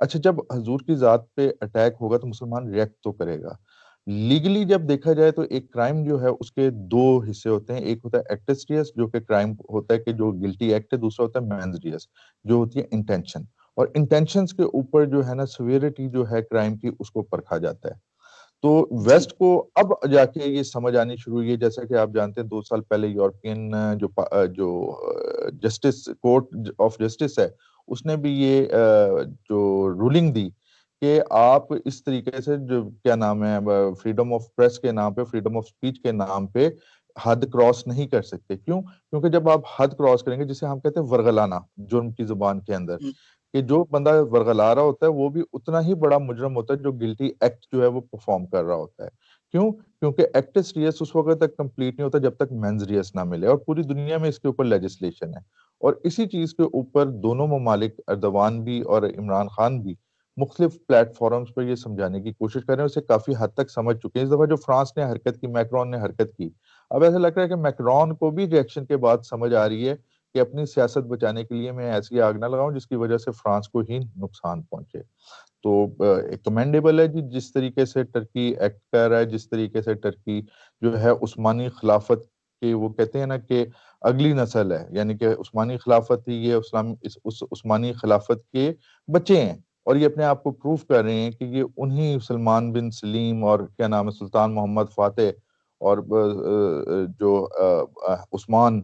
اچھا جب حضور کی ذات پہ اٹیک ہوگا تو مسلمان ریئیکٹ تو کرے گا. لیگلی جب دیکھا جائے تو ایک کرائم جو ہے اس کے دو حصے ہوتے ہیں. ایک ہوتا ہے ایکٹس ریئس جو کہ کرائم ہوتا ہے کہ جو گلٹی ایکٹ ہے. دوسرا ہوتا ہے مینز ریئس جو ہوتی ہے انٹینشن. اور انٹینشنز کے اوپر جو ہے نا سویرٹی جو ہے کرائم کی اس کو پرکھا جاتا ہے. تو جی ویسٹ کو اب جا کے یہ سمجھ آنی شروع ہوئی ہے. جیسا کہ آپ جانتے ہیں 2 سال پہلے یورپین جو جسٹس کورٹ آف جسٹس ہے اس نے بھی یہ جو رولنگ دی کہ آپ اس طریقے سے جو کیا نام ہے فریڈم آف پریس کے نام پہ فریڈم آف سپیچ کے نام پہ حد کراس نہیں کر سکتے. کیوں؟ کیونکہ جب آپ حد کراس کریں گے جسے ہم کہتے ہیں ورغلانا جرم کی زبان کے اندر کہ جو بندہ ورغلا رہا ہوتا ہے وہ بھی اتنا ہی بڑا مجرم ہوتا ہے جو گلٹی ایکٹ جو ہے وہ پرفارم کر رہا ہوتا ہے. کیوں؟ کیونکہ ایکٹس ریئس اس وقت تک کمپلیٹ نہیں ہوتا جب تک مینز ریئس نہ ملے. اور پوری دنیا میں اس کے اوپر لیجسلیشن ہے. اور اسی چیز کے اوپر دونوں ممالک اردوان بھی اور عمران خان بھی مختلف پلیٹ فارمز پر یہ سمجھانے کی کوشش کر رہے ہیں. اسے کافی حد تک سمجھ چکے ہیں. اس دفعہ جو فرانس نے حرکت کی, میکرون نے حرکت کی, اب ایسا لگ رہا ہے کہ میکرون کو بھی ریئیکشن کے بعد سمجھ آ رہی ہے کہ اپنی سیاست بچانے کے لیے میں ایسی آگ نہ لگاؤں جس کی وجہ سے فرانس کو ہی نقصان پہنچے. تو کمینڈیبل ہے جی جس طریقے سے ٹرکی ایکٹ کر رہا ہے, جس طریقے سے ٹرکی جو ہے عثمانی خلافت کے وہ کہتے ہیں نا کہ اگلی نسل ہے, یعنی کہ عثمانی خلافت ہی یہ اس عثمانی خلافت کے بچے ہیں. اور یہ اپنے آپ کو پروف کر رہے ہیں کہ یہ انہی سلمان بن سلیم اور کیا نام ہے سلطان محمد فاتح اور جو عثمان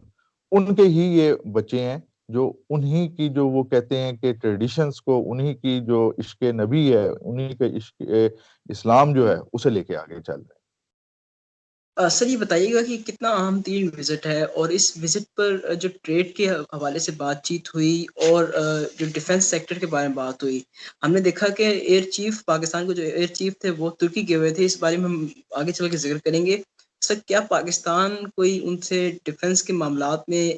ان کے ہی یہ بچے ہیں جو انہی کی جو وہ کہتے ہیں کہ ٹریڈیشنز کو, انہی کی جو عشق نبی ہے, انہی کے عشق اسلام جو ہے اسے لے کے آگے چل رہے ہیں. سر یہ بتائیے گا کہ کتنا اہم ترین وزٹ ہے, اور اس وزٹ پر جو ٹریڈ کے حوالے سے بات چیت ہوئی اور جو ڈیفنس سیکٹر کے بارے میں بات ہوئی, ہم نے دیکھا کہ ایئر چیف پاکستان کو جو ایئر چیف تھے وہ ترکی گئے ہوئے تھے. اس بارے میں ہم آگے چل کے ذکر کریں گے. سر کیا پاکستان کوئی ان سے ڈیفنس کے معاملات میں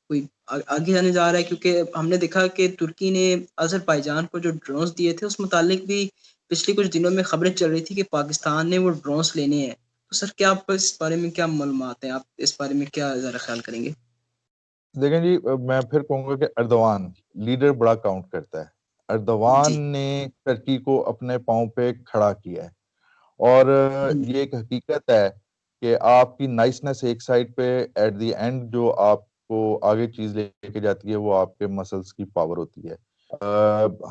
کوئی آگے جانے جا رہا ہے؟ کیونکہ ہم نے دیکھا کہ ترکی نے آذربائیجان کو جو ڈرونز دیے تھے اس متعلق بھی پچھلے کچھ دنوں میں خبریں چل رہی تھی کہ پاکستان نے وہ ڈرونز لینے ہیں. تو سر کیا آپ اس بارے میں کیا معلومات ہیں, آپ اس بارے میں کیا ذرا خیال کریں گے؟ دیکھیں جی میں پھر کہوں گا کہ اردوان لیڈر بڑا کاؤنٹ کرتا ہے. اردوان جی نے ترکی کو اپنے پاؤں پہ کھڑا کیا ہے. اور یہ ایک حقیقت ہے کہ آپ کی نائسنس ایک سائڈ پہ ایٹ دی اینڈ جو آپ کو آگے چیز لے کے جاتی ہے وہ آپ کے مسلز کی پاور ہوتی ہے.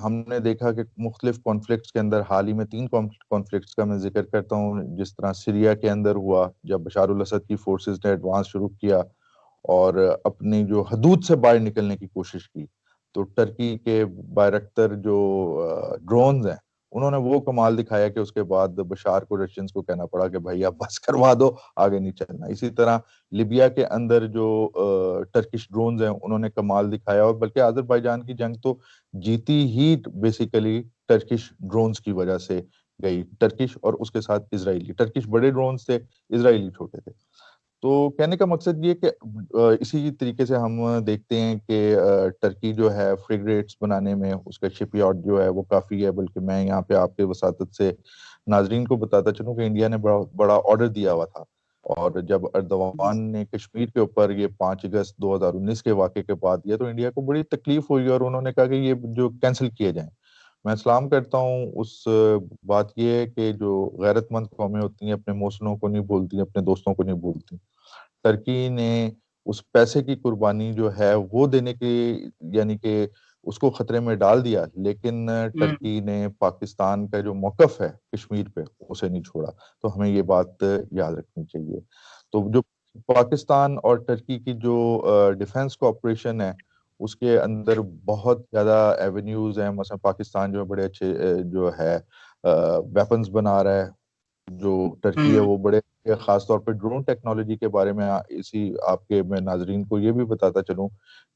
ہم نے دیکھا کہ مختلف کانفلکٹس کے اندر حال ہی میں 3 کانفلکٹس کا میں ذکر کرتا ہوں. جس طرح سیریا کے اندر ہوا جب بشار الاسد کی فورسز نے ایڈوانس شروع کیا اور اپنی جو حدود سے باہر نکلنے کی کوشش کی, تو ٹرکی کے بائرکٹر جو ڈرونز ہیں انہوں نے وہ کمال دکھایا کہ اس کے بعد بشار کو رشینز کو کہنا پڑا کہ بھائی آپ بس کروا دو, آگے نہیں چلنا. اسی طرح لیبیا کے اندر جو ٹرکش ڈرونز ہیں انہوں نے کمال دکھایا, اور بلکہ آذربائیجان کی جنگ تو جیتی ہی بیسیکلی ٹرکش ڈرونز کی وجہ سے گئی. ٹرکش اور اس کے ساتھ اسرائیلی, ٹرکش بڑے ڈرونز تھے, اسرائیلی چھوٹے تھے. تو کہنے کا مقصد یہ کہ اسی طریقے سے ہم دیکھتے ہیں کہ ٹرکی جو ہے فریگیٹس بنانے میں اس کا شپ یارڈ جو ہے وہ کافی ہے. بلکہ میں یہاں پہ آپ کے وساطت سے ناظرین کو بتاتا چلوں کہ انڈیا نے بڑا آرڈر دیا ہوا تھا. اور جب اردوان نے کشمیر کے اوپر یہ 5 اگست 2019 کے واقعے کے بعد دیا تو انڈیا کو بڑی تکلیف ہوئی اور انہوں نے کہا کہ یہ جو کینسل کیے جائیں. میں سلام کرتا ہوں اس بات یہ ہے کہ جو غیرت مند قومیں ہوتی ہیں اپنے موسنوں کو نہیں بھولتی, اپنے دوستوں کو نہیں بھولتی. ترکی نے اس پیسے کی قربانی جو ہے وہ دینے کی یعنی کہ اس کو خطرے میں ڈال دیا, لیکن ٹرکی نے پاکستان کا جو موقف ہے کشمیر پہ اسے نہیں چھوڑا. تو ہمیں یہ بات یاد رکھنی چاہیے. تو جو پاکستان اور ٹرکی کی جو ڈیفنس کوآپریشن ہے اس کے اندر بہت زیادہ ایونیوز ہیں. مثلا پاکستان جو ہے بڑے اچھے جو ہے ویپنز بنا رہا ہے. جو ٹرکی ہے وہ بڑے, خاص طور پہ ڈرون ٹیکنالوجی کے بارے میں اسی آپ کے میں ناظرین کو یہ بھی بتاتا چلوں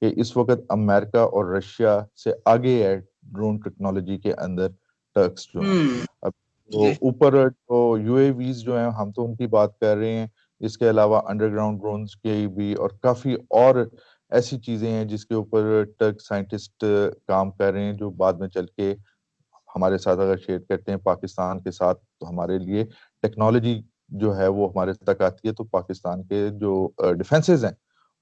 کہ اس وقت امریکہ اور رشیا سے آگے ہے ڈرون ٹیکنالوجی کے اندر ٹرکس جو ہیں. اب تو اوپر تو یو اے ویز جو ہیں ہم تو ان کی بات کر رہے ہیں, اس کے علاوہ انڈر گراؤنڈ ڈرونز کے بھی اور کافی اور ایسی چیزیں ہیں جس کے اوپر ٹرک سائنٹسٹ کام کر رہے ہیں جو بعد میں چل کے ہمارے ساتھ اگر شیئر کرتے ہیں پاکستان کے ساتھ تو ہمارے لیے ٹیکنالوجی جو ہے وہ ہمارے تک آتی ہے تو پاکستان کے جو ڈیفنسز ہیں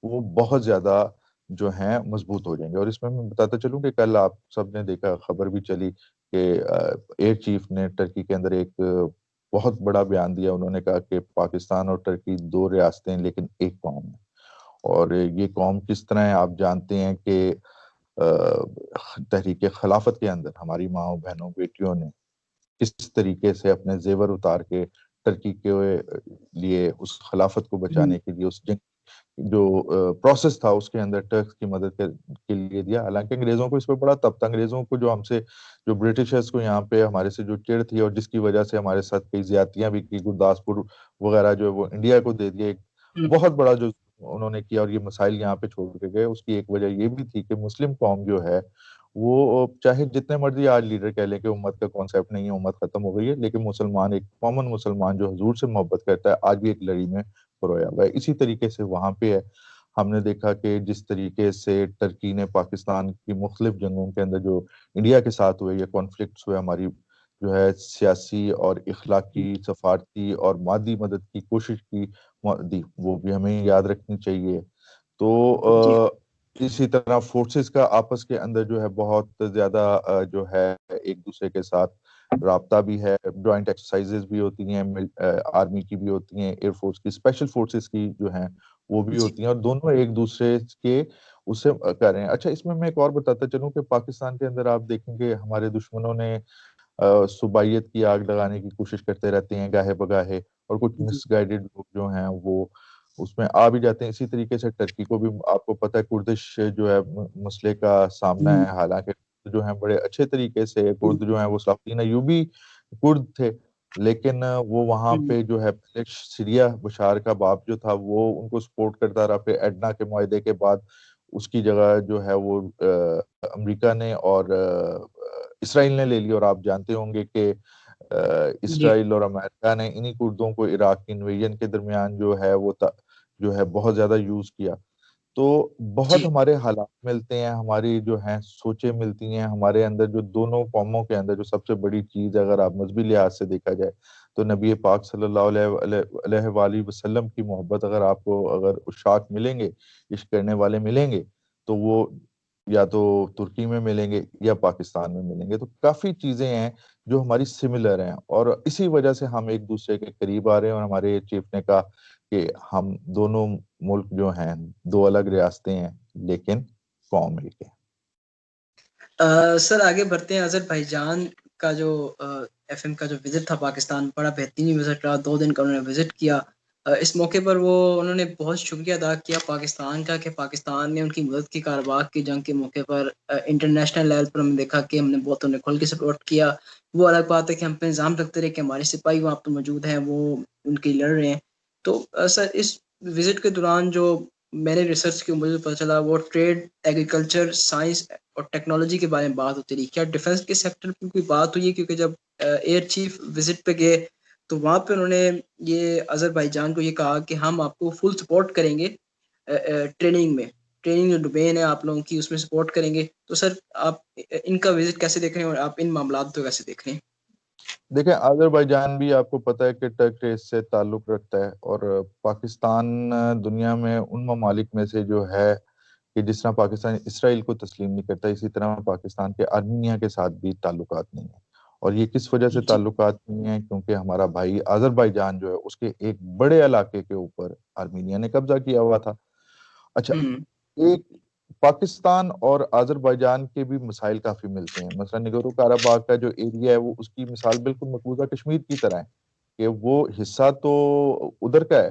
وہ بہت زیادہ جو ہیں مضبوط ہو جائیں گے. اور اس میں بتاتا چلوں کہ کل آپ سب نے دیکھا, خبر بھی چلی کہ ایئر چیف نے ٹرکی کے اندر ایک بہت بڑا بیان دیا. انہوں نے کہا کہ پاکستان اور ٹرکی دو ریاستیں لیکن ایک قوم ہے. اور یہ قوم کس طرح ہے آپ جانتے ہیں کہ تحریک خلافت کے اندر ہماری ماں بہنوں بیٹیوں نے کس طریقے سے اپنے زیور اتار کے ٹرکی کے لیے اس خلافت کو بچانے کے لیے اس جنگ جو پروسیس تھا اس کے اندر ٹرکس کی مدد کے لیے دیا. حالانکہ انگریزوں کو اس پہ بڑا تب تھا. انگریزوں کو جو ہم سے جو برٹشرز کو یہاں پہ ہمارے سے جو چڑ تھی اور جس کی وجہ سے ہمارے ساتھ کئی زیادتیاں بھی کی, گرداسپور وغیرہ جو ہے وہ انڈیا کو دے دیا, ایک بہت بڑا جو انہوں نے کیا اور یہ مسائل یہاں پہ چھوڑ کے گئے. اس کی ایک وجہ یہ بھی تھی کہ مسلم قوم جو ہے وہ چاہے جتنے مرضی آج لیڈر کہہ لیں کہ امت کا کانسیپٹ نہیں ہے, امت ختم ہو گئی ہے, لیکن مسلمان ایک کامن مسلمان جو حضور سے محبت کرتا ہے آج بھی ایک لڑی میں پرویا ہوا ہے. اسی طریقے سے وہاں پہ ہے. ہم نے دیکھا کہ جس طریقے سے ٹرکی نے پاکستان کی مختلف جنگوں کے اندر جو انڈیا کے ساتھ ہوئے یا کانفلکٹس ہوئے, ہماری جو ہے سیاسی اور اخلاقی سفارتی اور مادی مدد کی کوشش کی دی, وہ بھی ہمیں یاد رکھنی چاہیے. تو اسی طرح فورسز کا آپس کے اندر جو ہے بہت زیادہ جو ہے ایک دوسرے کے ساتھ رابطہ بھی ہے. جوائنٹ ایکسرسائزز بھی ہوتی ہیں, آرمی کی بھی ہوتی ہیں, ایئر فورس کی, اسپیشل فورسز کی جو ہیں وہ بھی ہوتی ہیں, اور دونوں ایک دوسرے کے اسے کر رہے ہیں. اچھا, اس میں ایک اور بتاتا چلوں کہ پاکستان کے اندر آپ دیکھیں گے ہمارے دشمنوں نے صوبائیت کی آگ لگانے کی کوشش کرتے رہتے ہیں گاہے بگاہے, اور کچھ مس گائیڈڈ لوگ جو ہیں وہ اس میں آ بھی جاتے ہیں. اسی طریقے سے ٹرکی کو بھی آپ کو پتہ ہے کردش جو ہے مسئلے کا سامنا ہے. حالانکہ جو ہیں بڑے اچھے طریقے سے کرد جو ہیں وہ صلافین ایوبی کرد تھے, لیکن وہ وہاں پہ جو ہے سیریا بشار کا باپ جو تھا وہ ان کو سپورٹ کرتا رہا. پھر ایڈنا کے معاہدے کے بعد اس کی جگہ جو ہے وہ امریکہ نے اور اسرائیل نے لے لی, اور آپ جانتے ہوں گے کہ اسرائیل اور امریکہ نے انہی کردوں کو عراق کی انویژن کے درمیان جو ہے وہ جو ہے بہت زیادہ یوز کیا. تو بہت ہمارے حالات ملتے ہیں, ہماری جو ہیں سوچیں ملتی ہیں. ہمارے اندر جو دونوں قوموں کے اندر جو سب سے بڑی چیز اگر آپ مذہبی لحاظ سے دیکھا جائے تو نبی پاک صلی اللہ علیہ وآلہ وسلم کی محبت اگر آپ کو اگر عشاق ملیں گے, عشق کرنے والے ملیں گے, تو وہ یا تو ترکی میں ملیں گے یا پاکستان میں ملیں گے. تو کافی چیزیں ہیں جو ہماری سملر ہیں, اور اسی وجہ سے ہم ایک دوسرے کے قریب آ رہے ہیں. اور ہمارے چیف نے کہا کہ ہم دونوں ملک جو ہیں دو الگ ریاستیں ہیں لیکن قوم ایک ہے. سر آگے بڑھتے ہیں. آذربائیجان کا جو ایف ایم کا جو وزٹ تھا پاکستان, بڑا بہترین وزٹ رہا. 2 دن کا انہوں نے وزٹ کیا. اس موقع پر انہوں نے بہت شکریہ ادا کیا پاکستان کا کہ پاکستان نے ان کی مدد کی. کارباغ کی جنگ کے موقع پر انٹرنیشنل لیول پر ہم نے دیکھا کہ ہم نے بہت انہیں کھل کے سپورٹ کیا. وہ الگ بات ہے کہ ہم پہ الزام رکھتے رہے کہ ہمارے سپاہی وہاں پہ موجود ہیں, وہ ان کی لڑ رہے ہیں. تو سر اس وزٹ کے دوران جو میں نے ریسرچ کی مجھے پتہ چلا وہ ٹریڈ, ایگریکلچر, سائنس اور ٹیکنالوجی کے بارے میں بات ہوتی رہی. کیا ڈیفنس کے سیکٹر پہ کوئی بات ہوئی ہے؟ کیونکہ جب ایئر چیف وزٹ پہ گئے تو وہاں پہ انہوں نے یہ آذربائیجان کو یہ کہا کہ ہم آپ کو فل سپورٹ کریں گے ٹریننگ جو ڈومین ہے آپ لوگوں کی اس میں سپورٹ کریں گے. تو سر آپ ان کا وزٹ کیسے دیکھ رہے ہیں اور آپ ان معاملات کو کیسے دیکھ رہے ہیں؟ دیکھیں, آذربائیجان بھی آپ کو پتہ ہے کہ ٹرک ریس سے تعلق رکھتا ہے, اور پاکستان دنیا میں ان ممالک میں سے جو ہے کہ جس طرح پاکستان اسرائیل کو تسلیم نہیں کرتا, اسی طرح پاکستان کے آرمینیا کے ساتھ بھی تعلقات نہیں ہیں. اور یہ کس وجہ سے تعلقات نہیں ہیں؟ کیونکہ ہمارا بھائی آذربائیجان جو ہے اس کے ایک بڑے علاقے کے اوپر آرمینیا نے قبضہ کیا ہوا تھا. اچھا, ایک پاکستان اور آذربائیجان کے بھی مسائل کافی ملتے ہیں. مثلا نگورو کاراباغ کا جو ایریا ہے وہ اس کی مثال بالکل مقبوضہ کشمیر کی طرح ہے کہ وہ حصہ تو ادھر کا ہے,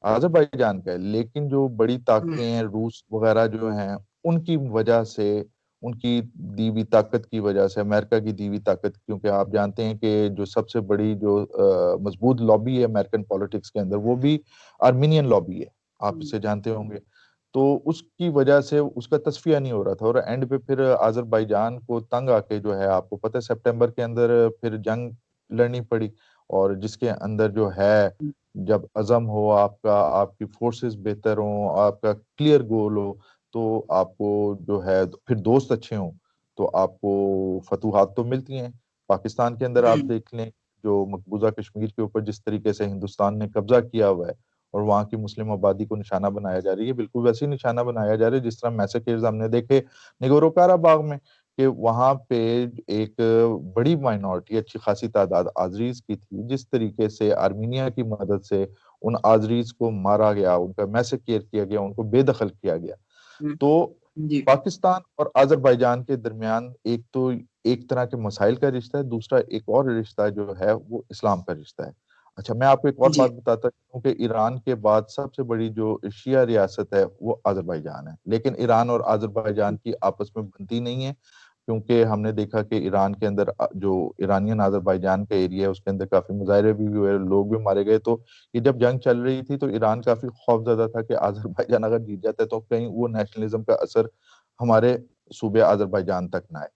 آذربائیجان کا ہے, لیکن جو بڑی طاقتیں ہیں روس وغیرہ جو ہیں ان کی وجہ سے, ان کی دیوی طاقت کی وجہ سے, امریکہ کی دیوی طاقت, کیونکہ آپ جانتے ہیں کہ جو سب سے بڑی جو مضبوط لابی ہے امریکن پالیٹکس کے اندر وہ بھی آرمینین لابی ہے, آپ اسے جانتے ہوں گے. تو اس کی وجہ سے اس کا تصفیہ نہیں ہو رہا تھا, اور اینڈ پہ پھر آذربائیجان کو تنگ آ کے جو ہے آپ کو پتہ ہے سپٹمبر کے اندر پھر جنگ لڑنی پڑی, اور جس کے اندر جو ہے جب عزم ہو آپ کا, آپ کی فورسز بہتر ہوں, آپ کا کلیئر گول ہو, تو آپ کو جو ہے پھر دوست اچھے ہوں تو آپ کو فتوحات تو ملتی ہیں. پاکستان کے اندر آپ دیکھ لیں جو مقبوضہ کشمیر کے اوپر جس طریقے سے ہندوستان نے قبضہ کیا ہوا ہے اور وہاں کی مسلم آبادی کو نشانہ بنایا جا رہی ہے, بالکل ویسے ہی نشانہ بنایا جا رہا ہے جس طرح میسیکرز ہم نے دیکھے نگورو کاراباغ میں. کہ وہاں پہ ایک بڑی مائنورٹی، اچھی خاصی تعداد آذریز کی تھی، جس طریقے سے آرمینیا کی مدد سے ان آذریز کو مارا گیا، ان کا میسیکر کیا گیا، ان کو بے دخل کیا گیا. ہوں، تو جی پاکستان اور آذربائیجان کے درمیان ایک طرح کے مسائل کا رشتہ ہے، دوسرا ایک اور رشتہ جو ہے وہ اسلام کا رشتہ ہے. اچھا، میں آپ کو ایک اور جی بات بتاتا ہوں کہ ایران کے بعد سب سے بڑی جو شیعہ ریاست ہے وہ آذربائیجان ہے، لیکن ایران اور آذربائیجان کی آپس میں بنتی نہیں ہے، کیونکہ ہم نے دیکھا کہ ایران کے اندر جو ایرانین آذربائیجان کا ایریا ہے اس کے اندر کافی مظاہرے بھی ہوئے، لوگ بھی مارے گئے. تو یہ جب جنگ چل رہی تھی تو ایران کافی خوف زدہ تھا کہ آذربائیجان اگر جیت جاتا ہے تو کہیں وہ نیشنلزم کا اثر ہمارے صوبے آذربائیجان تک نہ آئے.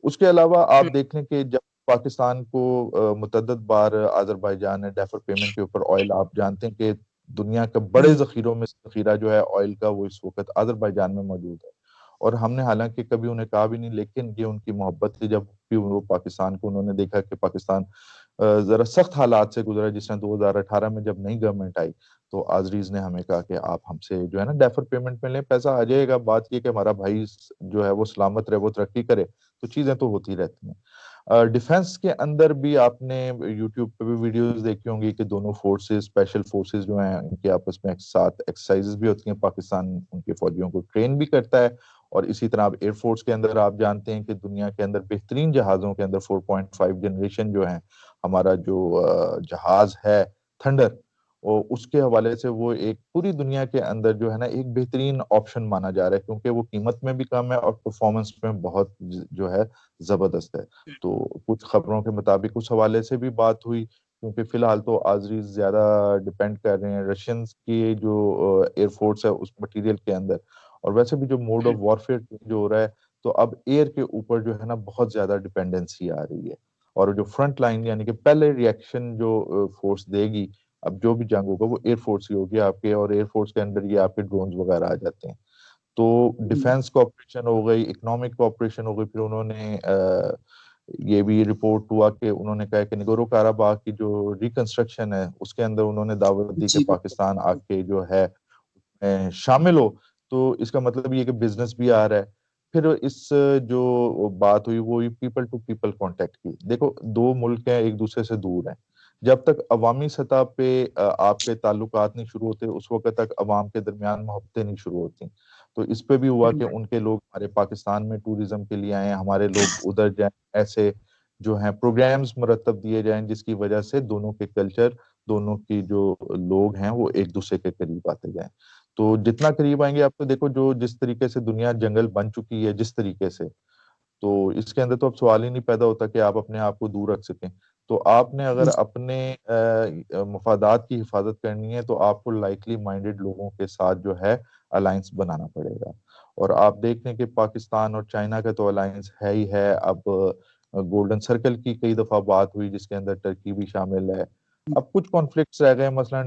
اس کے علاوہ آپ دیکھ لیں کہ جب پاکستان کو متعدد بار آذربائیجان نے ڈیفر پیمنٹ کے اوپر آئل، آپ جانتے ہیں کہ دنیا کے بڑے ذخیروں میں ذخیرہ جو ہے آئل کا وہ اس وقت آذربائیجان میں موجود ہے. اور ہم نے حالانکہ کبھی انہیں کہا بھی نہیں، لیکن یہ ان کی محبت تھی. جب بھی وہ پاکستان کو انہوں نے دیکھا کہ پاکستان ذرا سخت حالات سے گزرا، جس نے 2018 میں جب نئی گورنمنٹ آئی تو آذریز نے ہمیں کہا کہ آپ ہم سے جو ہے نا ڈیفر پیمنٹ میں لیں، پیسہ آ جائے گا، بات یہ کہ ہمارا بھائی جو ہے وہ سلامت رہے، وہ ترقی کرے. تو چیزیں تو ہوتی رہتی ہیں. ڈیفنس کے اندر بھی آپ نے یوٹیوب پہ بھی ویڈیوز دیکھی ہوں گی کہ دونوں فورسز، اسپیشل فورسز جو ہیں ان کے آپس میں ساتھ ایکسرسائزز بھی ہوتی ہیں. پاکستان ان کے فوجیوں کو ٹرین بھی کرتا ہے. اور اسی طرح ایئر فورس کے اندر آپ جانتے ہیں کہ دنیا کے اندر بہترین جہازوں کے اندر 4.5 جنریشن جو ہیں، ہمارا جو جہاز ہے تھنڈر، اور اس کے حوالے سے وہ ایک پوری دنیا کے اندر جو ہے نا ایک بہترین آپشن مانا جا رہا ہے، کیونکہ وہ قیمت میں بھی کم ہے اور پرفارمنس میں بہت جو ہے زبردست ہے. تو کچھ خبروں کے مطابق اس حوالے سے بھی بات ہوئی، کیونکہ فی الحال تو آذریز زیادہ ڈیپینڈ کر رہے ہیں رشینز کی جو ایئر فورس ہے اس مٹیریل کے اندر. اور ویسے بھی جو موڈ آف وارفیئر جو ہو رہا ہے تو اب ایئر کے اوپر جو ہے نا بہت زیادہ ڈیپینڈنسی آ رہی ہے. اور جو فرنٹ لائن یعنی کہ پہلے ریئیکشن جو فورس دے گی، اب جو بھی جنگ ہوگا وہ ایئر فورس ہی ہوگی آپ کے، اور ایئر فورس کے اندر یہ آپ کے ڈرونز وغیرہ آ جاتے ہیں. تو ڈیفینس کوآپریشن ہو گئی، اکنامک کوآپریشن ہو گئی. پھر انہوں نے یہ بھی رپورٹ ہوا کہ انہوں نے کہا کہ نگورو کاراباغ کی جو ریکنسٹرکشن ہے اس کے اندر انہوں نے دعوت دی کہ جی پاکستان آ کے جو ہے شامل ہو. تو اس کا مطلب یہ کہ بزنس بھی آ رہا ہے. پھر اس جو بات ہوئی وہ پیپل ٹو پیپل کانٹیکٹ کی. دیکھو دو ملک ہیں ایک دوسرے سے دور ہیں، جب تک عوامی سطح پہ آپ کے تعلقات نہیں شروع ہوتے اس وقت تک عوام کے درمیان محبتیں نہیں شروع ہوتی. تو اس پہ بھی ہوا کہ ان کے لوگ ہمارے پاکستان میں ٹوریزم کے لیے آئے، ہمارے لوگ ادھر جائیں، ایسے جو ہیں پروگرامز مرتب دیے جائیں جس کی وجہ سے دونوں کے کلچر، دونوں کی جو لوگ ہیں وہ ایک دوسرے کے قریب آتے جائیں. تو جتنا قریب آئیں گے آپ تو دیکھو جو جس طریقے سے دنیا جنگل بن چکی ہے جس طریقے سے، تو اس کے اندر تو اب سوال ہی نہیں پیدا ہوتا کہ آپ اپنے آپ کو دور رکھ سکیں. تو آپ نے اگر اپنے مفادات کی حفاظت کرنی ہے تو آپ کو لائکلی مائنڈڈ لوگوں کے ساتھ جو ہے الائنس بنانا پڑے گا. اور آپ دیکھ لیں کہ پاکستان اور چائنا کا تو الائنس ہے ہی ہے. اب گولڈن سرکل کی کئی دفعہ بات ہوئی جس کے اندر ٹرکی بھی شامل ہے. اب کچھ کانفلکٹس رہ گئے، مثلا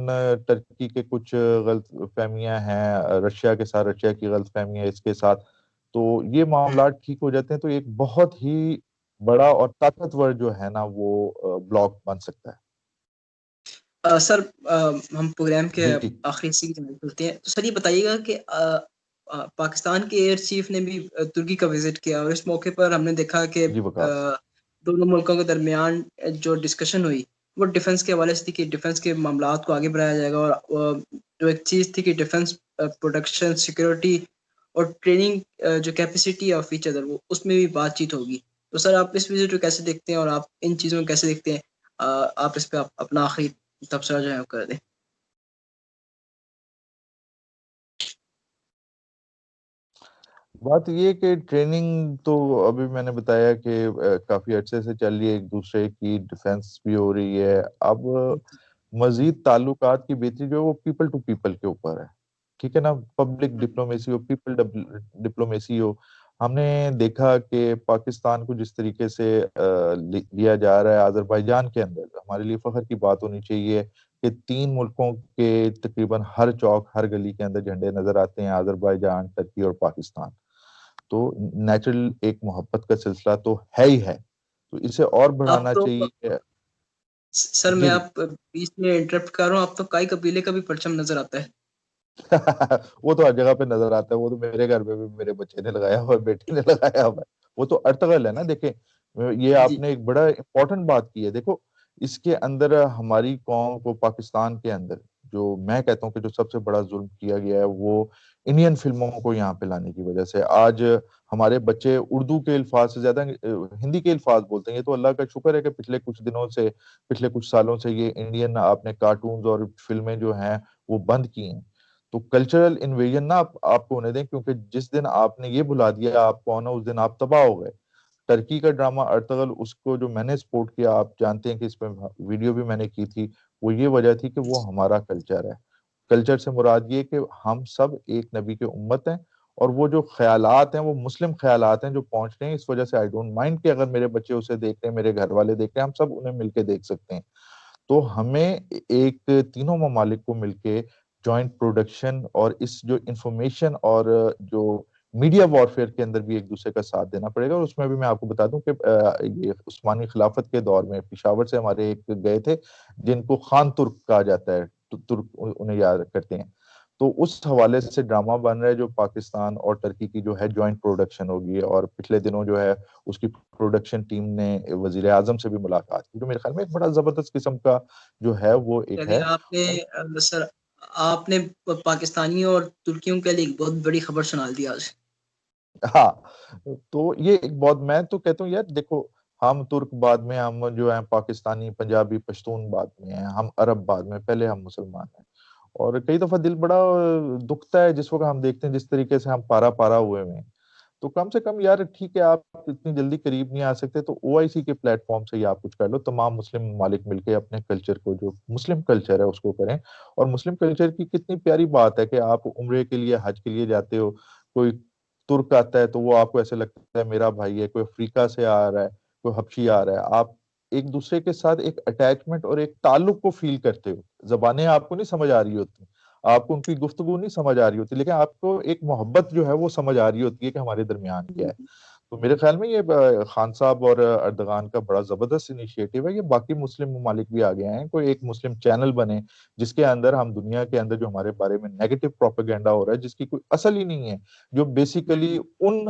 ٹرکی کے کچھ غلط فہمیاں ہیں رشیا کے ساتھ، رشیا کی غلط فہمیاں اس کے ساتھ. تو یہ معاملات ٹھیک ہو جاتے ہیں تو ایک بہت ہی بڑا اور طاقتور جو ہے نا وہ بلاک بن سکتا ہے. سر ہم پروگرام کے جی آخری حصے کی جانب کرتے ہیں. تو سر یہ بتائیے گا کہ پاکستان کے ایئر چیف نے بھی ترکی کا وزٹ کیا، اور اس موقع پر ہم نے دیکھا کہ جی وقاص، دونوں ملکوں کے درمیان جو ڈسکشن ہوئی وہ ڈیفنس کے حوالے سے تھی کہ ڈیفنس کے معاملات کو آگے بڑھایا جائے گا. اور جو ایک چیز تھی کہ ڈیفنس پروڈکشن، سیکورٹی اور ٹریننگ جو کیپیسٹی آف ایچ ادر، وہ اس میں بھی بات چیت ہوگی. تو سر آپ اس وزٹ کو کیسے دیکھتے ہیں اور آپ ان چیزوں کو کیسے دیکھتے ہیں؟ آپ اس پہ اپنا آخری تبصرہ جو ہے کر دیں. بات یہ کہ ٹریننگ تو ابھی میں نے بتایا کہ کافی عرصے سے چل رہی ہے، ایک دوسرے کی ڈیفنس بھی ہو رہی ہے. اب مزید تعلقات کی بہتری جو ہے وہ پیپل ٹو پیپل کے اوپر ہے، ٹھیک ہے نا. پبلک ڈپلومیسی ہو، پیپل ڈپلومیسی ہو. ہم نے دیکھا کہ پاکستان کو جس طریقے سے لیا جا رہا ہے آذربائیجان کے اندر، ہمارے لیے فخر کی بات ہونی چاہیے کہ 3 ملکوں کے تقریباً ہر چوک ہر گلی کے اندر جھنڈے نظر آتے ہیں، آذربائیجان، ترکی اور پاکستان. تو نیچرل ایک محبت کا سلسلہ تو ہے ہی ہے، تو اسے اور آپ بڑھانا تو چاہیے. سر میں جی آپ بیچ میں انٹرپٹ کر رہا ہوں، آپ تو کئی قبیلے کا بھی پرچم نظر آتا ہے. وہ تو ہر جگہ پہ نظر آتا ہے، وہ تو میرے گھر پہ بھی میرے بچے نے لگایا ہوا ہے، بیٹی نے لگایا ہوا ہے. وہ تو ارطغرل ہے نا. دیکھیں یہ آپ جی نے ایک بڑا امپورٹنٹ بات کی ہے. دیکھو اس کے اندر ہماری قوم کو پاکستان کے اندر جو میں کہتا ہوں کہ جو سب سے بڑا ظلم کیا گیا ہے وہ انڈین فلموں کو یہاں پہ لانے کی وجہ سے. آج ہمارے بچے اردو کے الفاظ سے زیادہ ہندی کے الفاظ بولتے ہیں. یہ تو اللہ کا شکر ہے کہ پچھلے کچھ دنوں سے پچھلے کچھ سالوں سے یہ انڈین آپ نے کارٹونز اور فلمیں جو ہیں وہ بند کی ہیں. تو کلچرل انویژن نا آپ کو ہونے دیں, کیونکہ جس دن آپ نے یہ بلا دیا آپ کو نا اس دن آپ تباہ ہو گئے. ترکی کا ڈرامہ ارطغرل, اس کو جو میں نے سپورٹ کیا, آپ جانتے ہیں کہ اس پہ ویڈیو بھی میں نے کی تھی, وہ یہ وجہ تھی کہ وہ ہمارا کلچر ہے. کلچر سے مراد یہ کہ ہم سب ایک نبی کے امت ہیں, اور وہ جو خیالات ہیں وہ مسلم خیالات ہیں جو پہنچ رہے ہیں. اس وجہ سے آئی ڈونٹ مائنڈ کہ اگر میرے بچے اسے دیکھ رہے ہیں, میرے گھر والے دیکھ رہے ہیں, ہم سب انہیں مل کے دیکھ سکتے ہیں. تو ہمیں ایک تینوں ممالک کو مل کے جوائنٹ پروڈکشن اور اس جو انفارمیشن اور جو میڈیا وارفیئر کے اندر بھی ایک دوسرے کا ساتھ دینا پڑے گا. اور اس میں بھی میں آپ کو بتا دوں کہ یہ عثمانی خلافت کے دور میں پشاور سے ہمارے ایک گئے تھے جن کو خان ترک کہا جاتا ہے, ترک انہیں یاد کرتے ہیں. تو اس حوالے سے ڈرامہ بن رہا ہے جو پاکستان اور ترکی کی جو ہے جوائنٹ پروڈکشن ہوگی. اور پچھلے دنوں جو ہے اس کی پروڈکشن ٹیم نے وزیر اعظم سے بھی ملاقات کی, جو میرے خیال میں ایک بڑا زبردست قسم کا جو ہے وہ ایک ہے. آپ نے سر آپ نے پاکستانیوں اور ترکیوں کے لیے ایک بہت بڑی خبر سنا دی آج. ہاں تو یہ ایک بہت, میں تو کہتا ہوں یار دیکھو ہم ترک بعد میں, ہم جو ہیں پاکستانی پنجابی پشتون بعد میں ہیں, ہم عرب بعد میں, پہلے ہم مسلمان ہیں. اور کئی دفعہ دل بڑا دکھتا ہے جس وقت ہم دیکھتے ہیں جس طریقے سے ہم پارا پارا ہوئے ہیں. تو کم سے کم یار ٹھیک ہے آپ اتنی جلدی قریب نہیں آ سکتے تو او آئی سی کے پلیٹ فارم سے ہی آپ کچھ کر لو. تمام مسلم ممالک مل کے اپنے کلچر کو, جو مسلم کلچر ہے اس کو کریں. اور مسلم کلچر کی کتنی پیاری بات ہے کہ آپ عمرے کے لیے حج کے لیے جاتے ہو, کوئی ترک آتا ہے تو وہ آپ کو ایسے لگتا ہے میرا بھائی ہے, کوئی افریقہ سے آ رہا ہے, کوئی حبشی آ رہا ہے, آپ ایک دوسرے کے ساتھ ایک اٹیچمنٹ اور ایک تعلق کو فیل کرتے ہو. زبانیں آپ کو نہیں سمجھ آ رہی ہوتی, آپ کو ان کی گفتگو نہیں سمجھ آ رہی ہوتی, لیکن آپ کو ایک محبت جو ہے وہ سمجھ آ رہی ہوتی ہے کہ ہمارے درمیان کیا ہے. تو میرے خیال میں یہ خان صاحب اور اردغان کا بڑا زبردست انیشیٹو ہے. یہ باقی مسلم ممالک بھی آگے ہیں, کوئی ایک مسلم چینل بنے جس کے اندر ہم دنیا کے اندر جو ہمارے بارے میں نیگیٹو پروپیگنڈا ہو رہا ہے جس کی کوئی اصل ہی نہیں ہے, جو بیسیکلی ان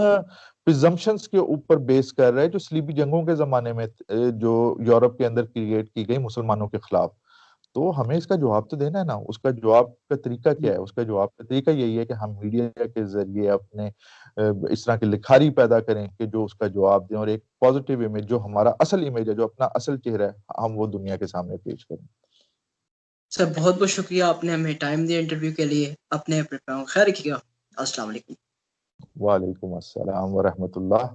پریزمپشنز کے اوپر بیس کر رہا ہے جو صلیبی جنگوں کے زمانے میں جو یورپ کے اندر کریٹ کی گئی مسلمانوں کے خلاف. تو ہمیں اس کا جواب تو دینا ہے نا. اس کا جواب کا طریقہ کیا ہے؟ اس کا جواب کا طریقہ یہی ہے کہ ہم میڈیا کے ذریعے اپنے اس طرح کی لکھاری پیدا کریں کہ جو اس کا جواب دیں, اور ایک پازیٹیو امیج جو ہمارا اصل امیج ہے, جو اپنا اصل چہرہ ہے, ہم وہ دنیا کے سامنے پیش کریں. سر بہت بہت شکریہ, آپ نے ہمیں ٹائم دیا انٹرویو کے لیے. اپنے خیر رکھیے گا. السلام علیکم. وعلیکم السلام ورحمۃ اللہ.